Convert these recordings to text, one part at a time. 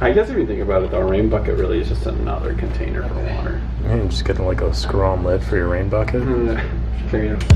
I guess if you think about it, though, a rain bucket really is just another container for water. You're just getting like a screw-on lid for your rain bucket. There you go.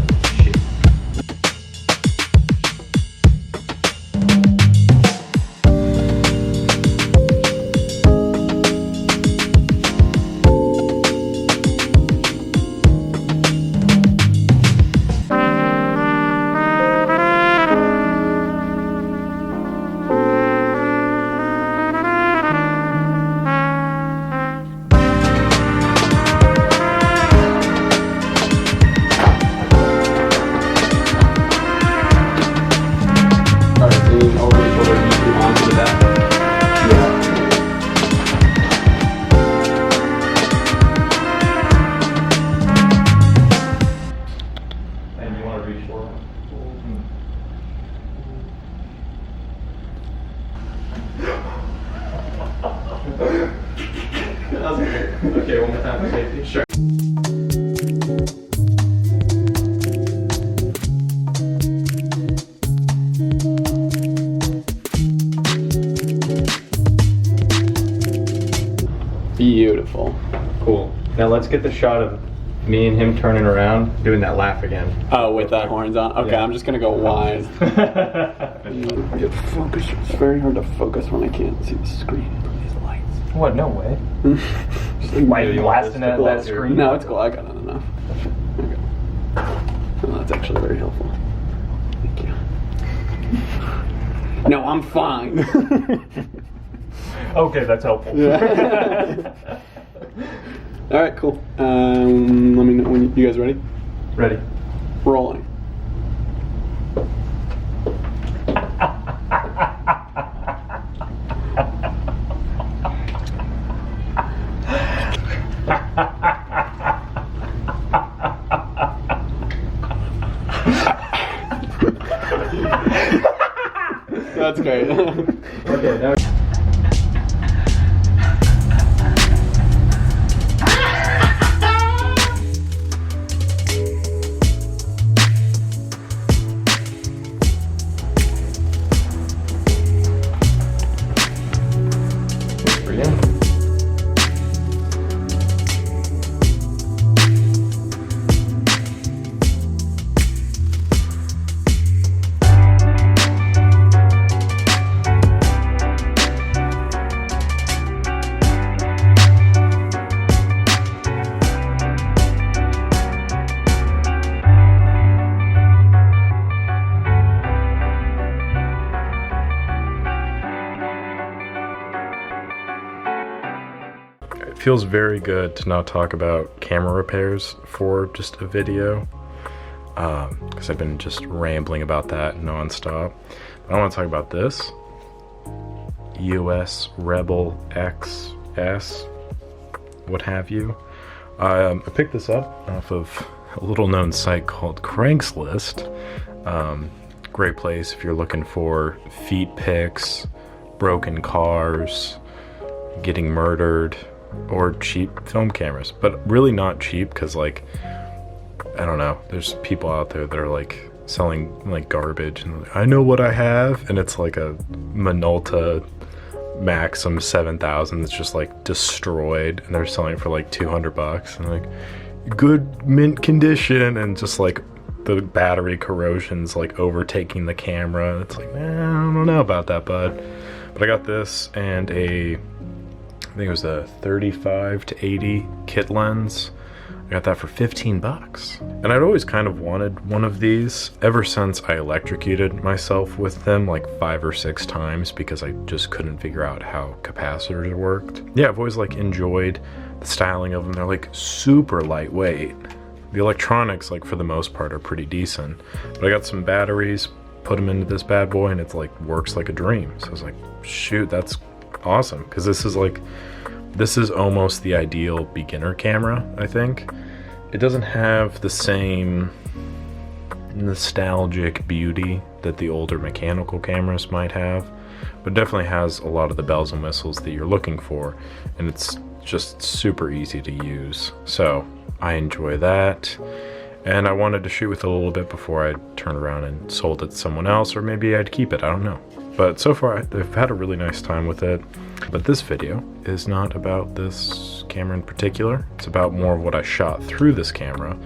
Okay, one more time for safety. Sure. Beautiful. Cool. Now let's get the shot of me and him turning around, doing that laugh again. Oh, with that horns on? Okay, yeah. I'm just gonna go wide. Get focus. It's very hard to focus when I can't see the screen through these lights. What? No way. Why are you blasting at that screen? No, it's cool. I got it enough. Okay. Oh, that's actually very helpful. Thank you. No, I'm fine. Okay, that's helpful. Yeah. All right, cool. Let me know when you guys ready? Ready. Rolling. That's great. Okay, now. It feels very good to not talk about camera repairs for just a video, because I've been just rambling about that non-stop. But I want to talk about this US Rebel XS, what have you. I picked this up off of a little known site called Craigslist. Great place if you're looking for feet pics, broken cars, getting murdered, or cheap film cameras. But really not cheap, because like, I don't know, there's people out there that are like selling like garbage and like, I know what I have, and it's like a Minolta Maxim 7000 that's just like destroyed, and they're selling it for like $200 and like good mint condition, and just like the battery corrosion's like overtaking the camera. It's like, I don't know about that, bud. But I got this and I think it was a 35 to 80 kit lens. I got that for 15 bucks. And I'd always kind of wanted one of these ever since I electrocuted myself with them like 5 or 6 times, because I just couldn't figure out how capacitors worked. Yeah, I've always like enjoyed the styling of them. They're like super lightweight. The electronics, like for the most part, are pretty decent. But I got some batteries, put them into this bad boy, and it's like works like a dream. So I was like, shoot, that's awesome, because this is almost the ideal beginner camera, I think. It doesn't have the same nostalgic beauty that the older mechanical cameras might have, but definitely has a lot of the bells and whistles that you're looking for, and it's just super easy to use. So I enjoy that, and I wanted to shoot with it a little bit before I turned around and sold it to someone else, or maybe I'd keep it, I don't know. But so far, I've had a really nice time with it. But this video is not about this camera in particular. It's about more of what I shot through this camera,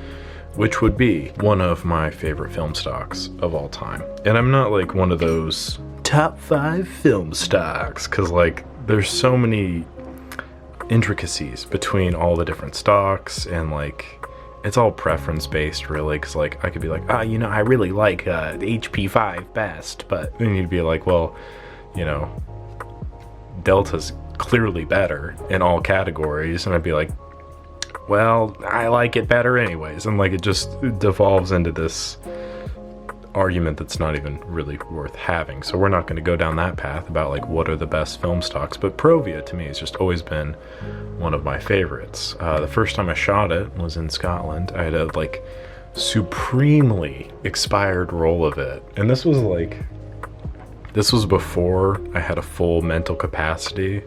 which would be one of my favorite film stocks of all time. And I'm not like one of those top 5 film stocks, because like there's so many intricacies between all the different stocks, and like it's all preference based really, because like I could be like, you know, I really like the HP5 best, but then you'd be like, well, you know, Delta's clearly better in all categories, and I'd be like, well, I like it better anyways, and like it just devolves into this argument that's not even really worth having. So we're not going to go down that path about like what are the best film stocks, but Provia to me has just always been one of my favorites. The first time I shot it was in Scotland. I had a like supremely expired roll of it, and this was before I had a full mental capacity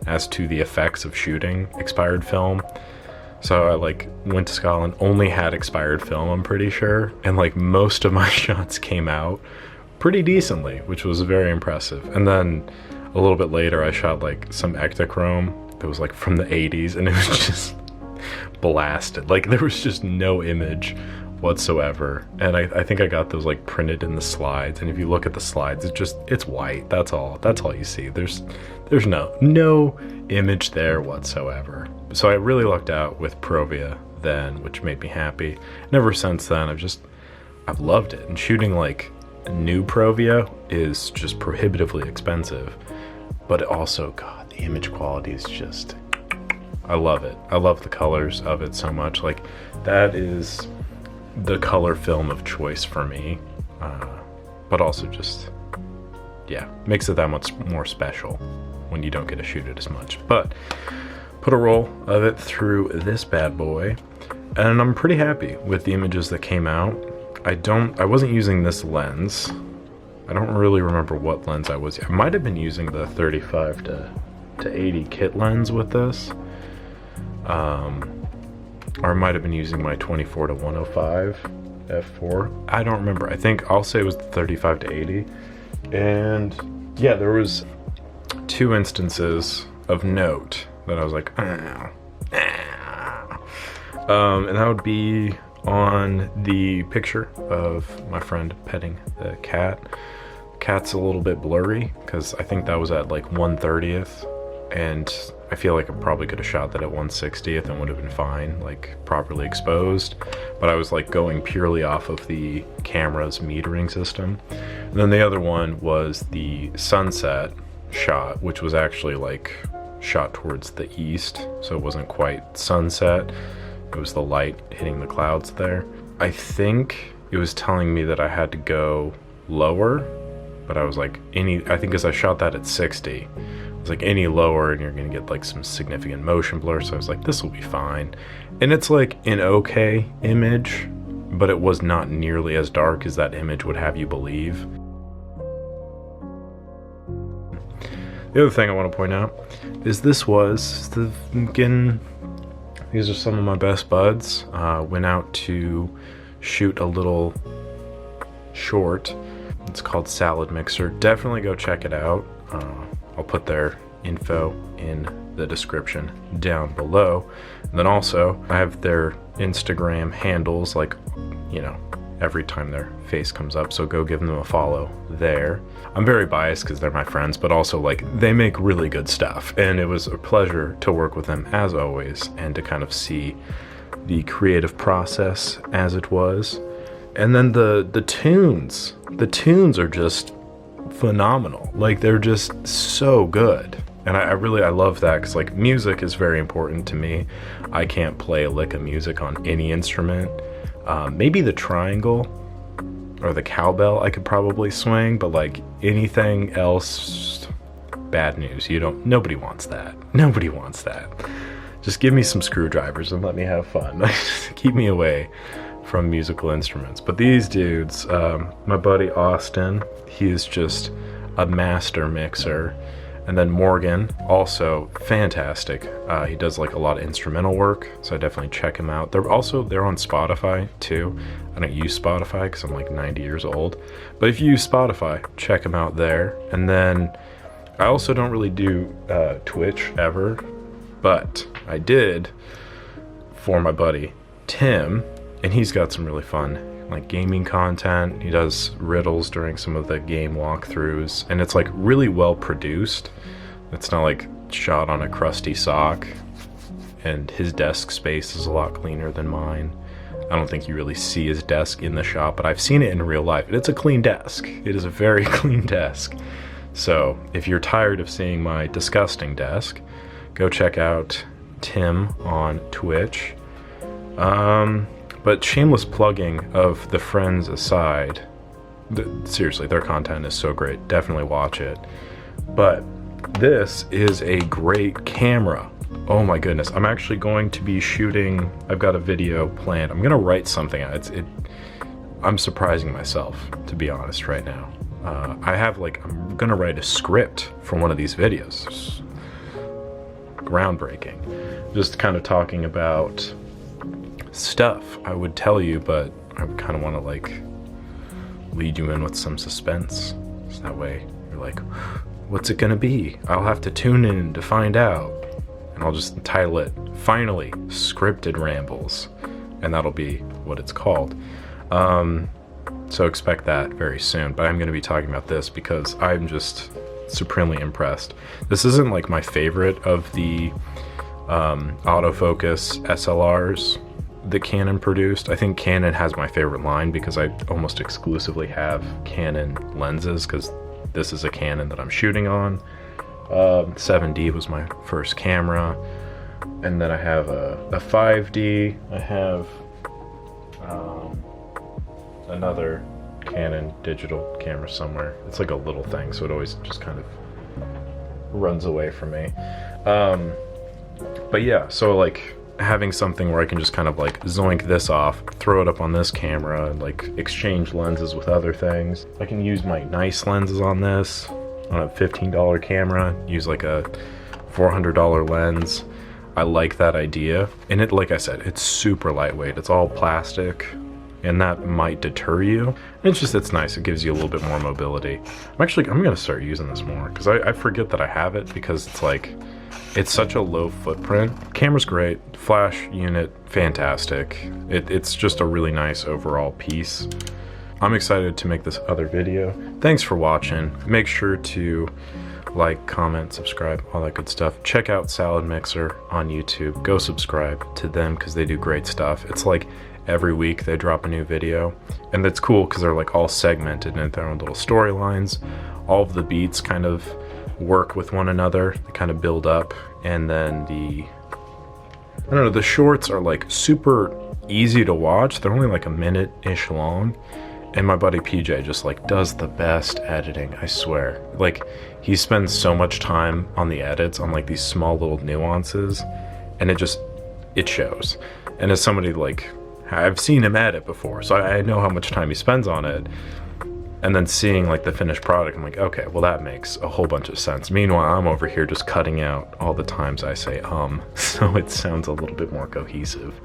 as to the effects of shooting expired film. So I like went to Scotland, only had expired film, I'm pretty sure, and like most of my shots came out pretty decently, which was very impressive. And then a little bit later I shot like some Ektachrome that was like from the 80s, and it was just blasted. Like there was just no image whatsoever, and I think I got those like printed in the slides, and if you look at the slides, it's white. That's all you see. There's no image there whatsoever. So I really lucked out with Provia then, which made me happy. And ever since then I've loved it, and shooting like new Provia is just prohibitively expensive, but also, god, the image quality is just, I love it. I love the colors of it so much. Like that is the color film of choice for me, but also just, yeah, makes it that much more special when you don't get to shoot it as much. But put a roll of it through this bad boy, and I'm pretty happy with the images that came out. I wasn't using this lens. I don't really remember what lens I was. I might have been using the 35 to 80 kit lens with this, or I might have been using my 24 to 105 f4. I don't remember. I think I'll say it was the 35 to 80. And yeah, there was 2 instances of note that I was like, and that would be on the picture of my friend petting the cat. Cat's a little bit blurry because I think that was at like 1/30th, and I feel like I probably could have shot that at 1/60th and would have been fine, like properly exposed, but I was like going purely off of the camera's metering system. And then the other one was the sunset shot, which was actually like shot towards the east, so it wasn't quite sunset. It was the light hitting the clouds there. I think it was telling me that I had to go lower, but I was like, I think as I shot that at 60, I was like, any lower and you're gonna get like some significant motion blur, so I was like, this will be fine. And it's like an okay image, but it was not nearly as dark as that image would have you believe. The other thing I want to point out is these are some of my best buds. Went out to shoot a little short. It's called Salad Mixer. Definitely go check it out. I'll put their info in the description down below. And then also I have their Instagram handles, like, you know, every time their face comes up, so go give them a follow there. I'm very biased because they're my friends, but also like they make really good stuff, and it was a pleasure to work with them as always, and to kind of see the creative process as it was. And then the tunes are just phenomenal. Like they're just so good, and I love that, because like music is very important to me. I can't play a lick of music on any instrument. Maybe the triangle or the cowbell I could probably swing, but like anything else, bad news. Nobody wants that. Nobody wants that. Just give me some screwdrivers and let me have fun. Keep me away from musical instruments. But these dudes, my buddy Austin, he is just a master mixer. And then Morgan, also fantastic. He does like a lot of instrumental work, so I definitely check him out. They're on Spotify too. I don't use Spotify because I'm like 90 years old, but if you use Spotify, check him out there. And then I also don't really do Twitch ever, but I did for my buddy Tim, and he's got some really fun like gaming content. He does riddles during some of the game walkthroughs, and it's like really well produced. It's not like shot on a crusty sock, and his desk space is a lot cleaner than mine. I don't think you really see his desk in the shop, but I've seen it in real life, and it's a clean desk. It is a very clean desk. So if you're tired of seeing my disgusting desk, go check out Tim on Twitch. But shameless plugging of the friends aside, seriously, their content is so great. Definitely watch it. But this is a great camera. Oh my goodness. I'm actually going to be shooting, I've got a video planned. I'm going to write something out. I'm surprising myself, to be honest, right now. I'm going to write a script for one of these videos. Groundbreaking. Just kind of talking about stuff I would tell you, but I kind of want to like lead you in with some suspense, so that way you're like, what's it gonna be? I'll have to tune in to find out, and I'll just title it finally Scripted Rambles, and that'll be what it's called. So expect that very soon. But I'm going to be talking about this because I'm just supremely impressed. This isn't like my favorite of the autofocus SLRs that Canon produced. I think Canon has my favorite line because I almost exclusively have Canon lenses, because this is a Canon that I'm shooting on. 7D was my first camera, and then I have a 5D. I have another Canon digital camera somewhere. It's like a little thing, so it always just kind of runs away from me. But yeah, so like having something where I can just kind of like zoink this off, throw it up on this camera, and like exchange lenses with other things. I can use my nice lenses on this, on a $15 camera, use like a $400 lens. I like that idea. And it, like I said, it's super lightweight. It's all plastic, and that might deter you. It's nice. It gives you a little bit more mobility. I'm gonna start using this more, because I forget that I have it, because it's like, it's such a low footprint. Camera's great, flash unit, fantastic. It's just a really nice overall piece. I'm excited to make this other video. Thanks for watching. Make sure to like, comment, subscribe, all that good stuff. Check out Salad Mixer on YouTube. Go subscribe to them because they do great stuff. It's like every week they drop a new video, and that's cool because they're like all segmented in their own little storylines. All of the beats kind of work with one another. They kind of build up, and then the shorts are like super easy to watch. They're only like a minute-ish long. And my buddy PJ just like does the best editing, I swear. Like, he spends so much time on the edits, on like these small little nuances, and it shows. And as somebody like, I've seen him edit before, so I know how much time he spends on it. And then seeing like the finished product, I'm like, okay, well that makes a whole bunch of sense. Meanwhile, I'm over here just cutting out all the times I say so it sounds a little bit more cohesive.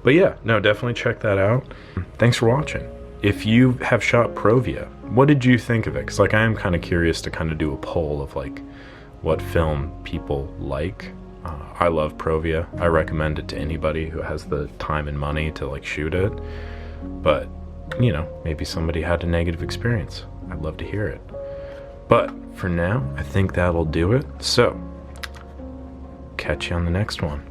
But yeah, no, definitely check that out. Thanks for watching. If you have shot Provia, what did you think of it? Because like, I am kind of curious to kind of do a poll of like what film people like. I love Provia. I recommend it to anybody who has the time and money to like shoot it. But, you know, maybe somebody had a negative experience. I'd love to hear it. But for now, I think that'll do it. So, catch you on the next one.